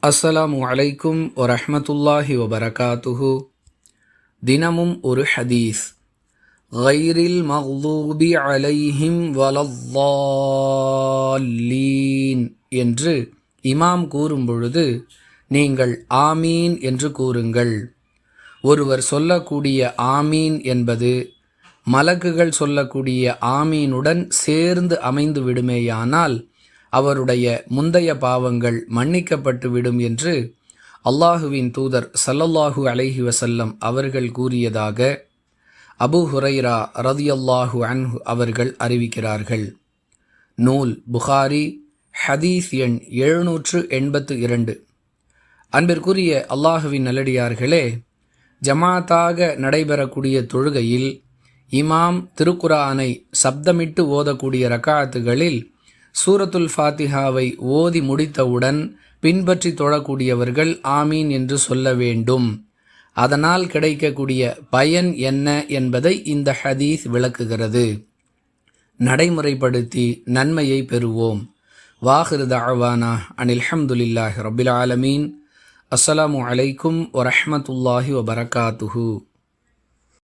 அஸ்ஸலாமு அலைக்கும் வரஹ்மத்துல்லாஹி வபரகாத்துஹு. தினமும் ஒரு ஹதீஸ். கைரில் மக்தூபி அலைஹிம் வலல்லாலீன் என்று இமாம் கூறும் பொழுது நீங்கள் ஆமீன் என்று கூறுங்கள். ஒருவர் சொல்லக்கூடிய ஆமீன் என்பது மலக்குகள் சொல்லக்கூடிய ஆமீனுடன் சேர்ந்து அமைந்து விடுமேயானால் அவருடைய முந்தைய பாவங்கள் மன்னிக்கப்பட்டு விடும் என்று அல்லாஹுவின் தூதர் ஸல்லல்லாஹு அலைஹி வஸல்லம் அவர்கள் கூறியதாக அபூ ஹுரைரா ரதியல்லாஹு அன்ஹு அவர்கள் அறிவிக்கிறார்கள். நூல் புகாரி, ஹதீஸ் எண் 782. அன்பிற்குரிய அல்லாஹுவின் நல்லடியார்களே, ஜமாத்தாக நடைபெறக்கூடிய தொழுகையில் இமாம் திருக்குர்ஆனை சப்தமிட்டு ஓதக்கூடிய ரக்காத்துகளில் சூரத்துல் ஃபாத்திஹாவை ஓதி முடித்தவுடன் பின்பற்றி தொழக்கூடியவர்கள் ஆமீன் என்று சொல்ல வேண்டும். அதனால் கிடைக்கக்கூடிய பயன் என்ன என்பதை இந்த ஹதீஸ் விளக்குகிறது. நடைமுறைப்படுத்தி நன்மையை பெறுவோம். வாஹிரு தஅவானா அனில் ஹம்துலில்லாஹி ரப்பில் ஆலமீன். அஸ்ஸலாமு அலைக்கும் வரஹ்மத்துல்லாஹி வபரகாத்துஹு.